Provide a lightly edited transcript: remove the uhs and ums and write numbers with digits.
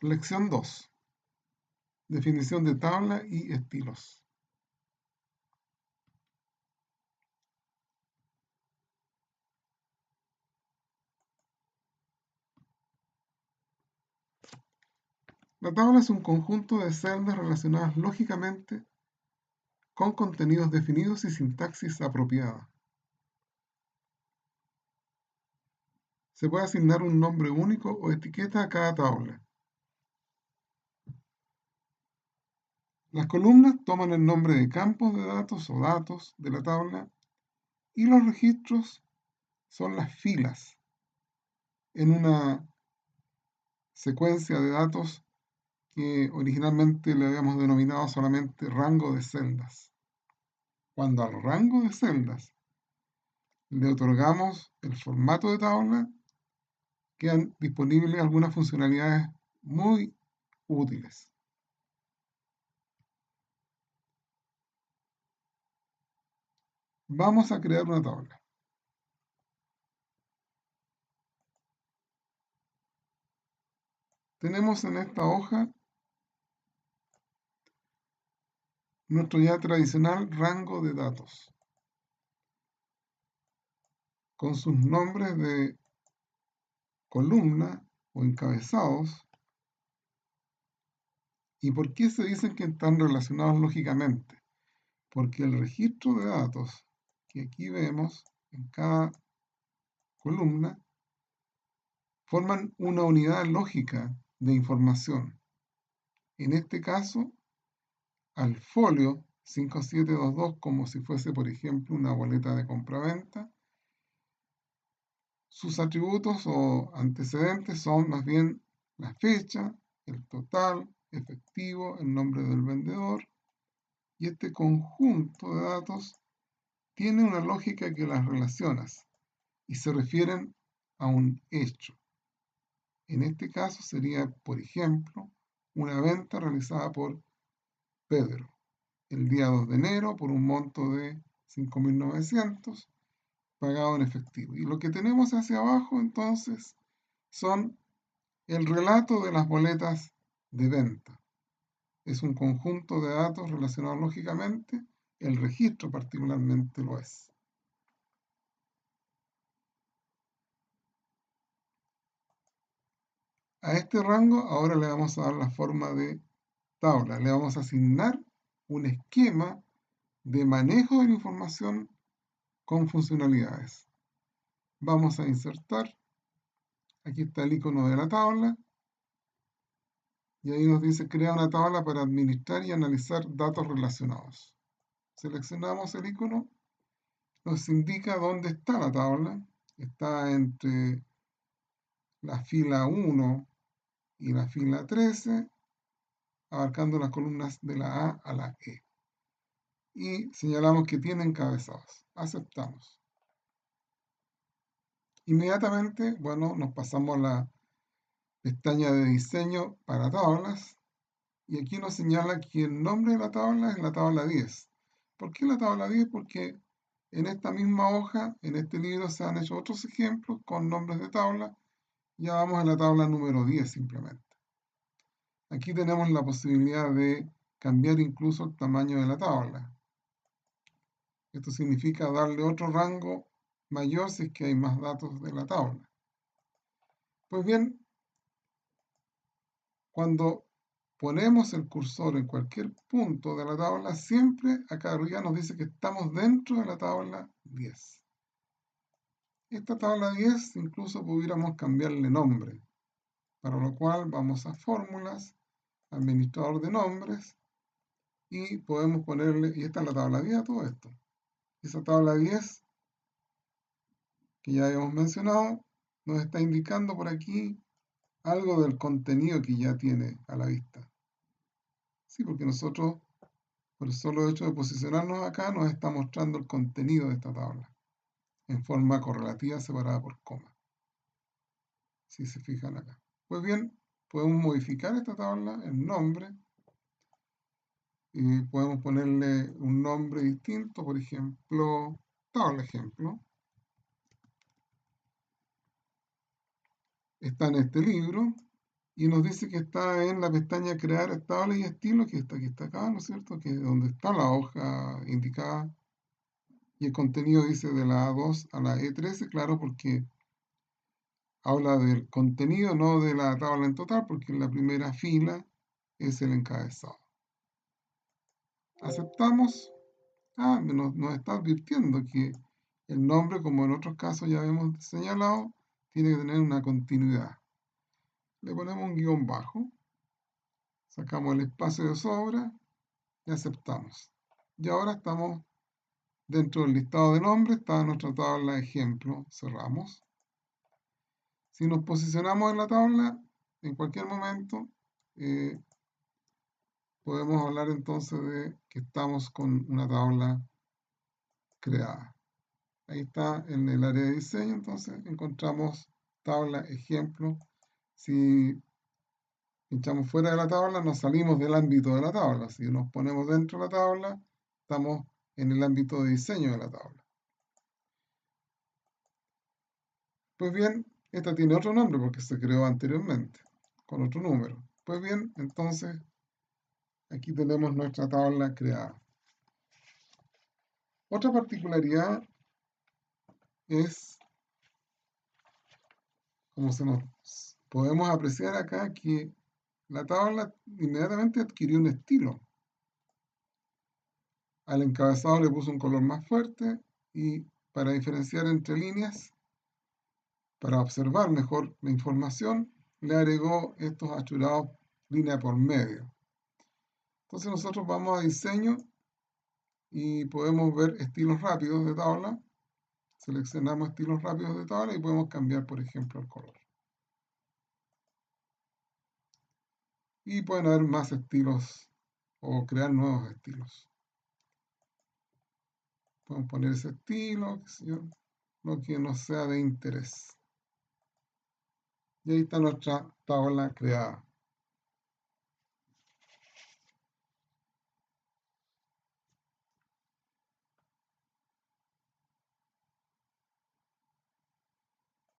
Lección 2. Definición de tabla y estilos. La tabla es un conjunto de celdas relacionadas lógicamente con contenidos definidos y sintaxis apropiada. Se puede asignar un nombre único o etiqueta a cada tabla. Las columnas toman el nombre de campos de datos o datos de la tabla y los registros son las filas en una secuencia de datos que originalmente le habíamos denominado solamente rango de celdas. Cuando al rango de celdas le otorgamos el formato de tabla, quedan disponibles algunas funcionalidades muy útiles. Vamos a crear una tabla. Tenemos en esta hoja nuestro ya tradicional rango de datos, con sus nombres de columna o encabezados. ¿Y por qué se dicen que están relacionados lógicamente? Porque el registro de datos que aquí vemos en cada columna forman una unidad lógica de información. En este caso, al folio 5722, como si fuese, por ejemplo, una boleta de compraventa, sus atributos o antecedentes son más bien la fecha, el total, efectivo, el nombre del vendedor, y este conjunto de datos tiene una lógica que las relacionas y se refieren a un hecho. En este caso sería, por ejemplo, una venta realizada por Pedro el día 2 de enero por un monto de 5.900 pagado en efectivo. Y lo que tenemos hacia abajo entonces son el relato de las boletas de venta. Es un conjunto de datos relacionados lógicamente, el registro particularmente lo es. A este rango ahora le vamos a dar la forma de tabla, le vamos a asignar un esquema de manejo de la información con funcionalidades. Vamos a insertar, aquí está el icono de la tabla, y ahí nos dice crear una tabla para administrar y analizar datos relacionados. Seleccionamos el icono, nos indica dónde está la tabla, está entre la fila 1 y la fila 13, abarcando las columnas de la A a la E. Y señalamos que tiene encabezados. Aceptamos. Inmediatamente, bueno, nos pasamos a la pestaña de diseño para tablas y aquí nos señala que el nombre de la tabla es la tabla 10. ¿Por qué la tabla 10? Porque en esta misma hoja, en este libro, se han hecho otros ejemplos con nombres de tabla. Ya vamos a la tabla número 10 simplemente. Aquí tenemos la posibilidad de cambiar incluso el tamaño de la tabla. Esto significa darle otro rango mayor si es que hay más datos de la tabla. Pues bien, cuando ponemos el cursor en cualquier punto de la tabla, siempre acá arriba nos dice que estamos dentro de la tabla 10. Esta tabla 10 incluso pudiéramos cambiarle nombre, para lo cual vamos a fórmulas, administrador de nombres, y podemos ponerle, y esta es la tabla 10 a todo esto. Esa tabla 10 que ya habíamos mencionado, nos está indicando por aquí algo del contenido que ya tiene a la vista. Sí, porque nosotros, por el solo hecho de posicionarnos acá, nos está mostrando el contenido de esta tabla, en forma correlativa separada por coma. Si se fijan acá. Pues bien, podemos modificar esta tabla, el nombre, y podemos ponerle un nombre distinto, por ejemplo, tabla ejemplo. Está en este libro y nos dice que está en la pestaña crear tabla y estilo, que está acá, ¿no es cierto? Que es donde está la hoja indicada. Y el contenido dice de la A2 a la E13, claro, porque habla del contenido, no de la tabla en total, porque en la primera fila es el encabezado. Aceptamos. Nos está advirtiendo que el nombre, como en otros casos ya hemos señalado, tiene que tener una continuidad. Le ponemos un guión bajo, sacamos el espacio de sobra y aceptamos. Y ahora estamos dentro del listado de nombres, está nuestra tabla de ejemplo, cerramos. Si nos posicionamos en la tabla, en cualquier momento, podemos hablar entonces de que estamos con una tabla creada. Ahí está en el área de diseño, entonces encontramos tabla, ejemplo. Si pinchamos fuera de la tabla, nos salimos del ámbito de la tabla. Si nos ponemos dentro de la tabla, estamos en el ámbito de diseño de la tabla. Pues bien, esta tiene otro nombre porque se creó anteriormente, con otro número. Pues bien, entonces aquí tenemos nuestra tabla creada. Otra particularidad es, como podemos apreciar acá, que la tabla inmediatamente adquirió un estilo. Al encabezado le puso un color más fuerte y para diferenciar entre líneas, para observar mejor la información, le agregó estos achurados línea por medio. Entonces nosotros vamos a diseño y podemos ver estilos rápidos de tabla. Seleccionamos estilos rápidos de tabla y podemos cambiar, por ejemplo, el color. Y pueden haber más estilos o crear nuevos estilos. Podemos poner ese estilo, qué sé yo, lo que nos sea de interés. Y ahí está nuestra tabla creada.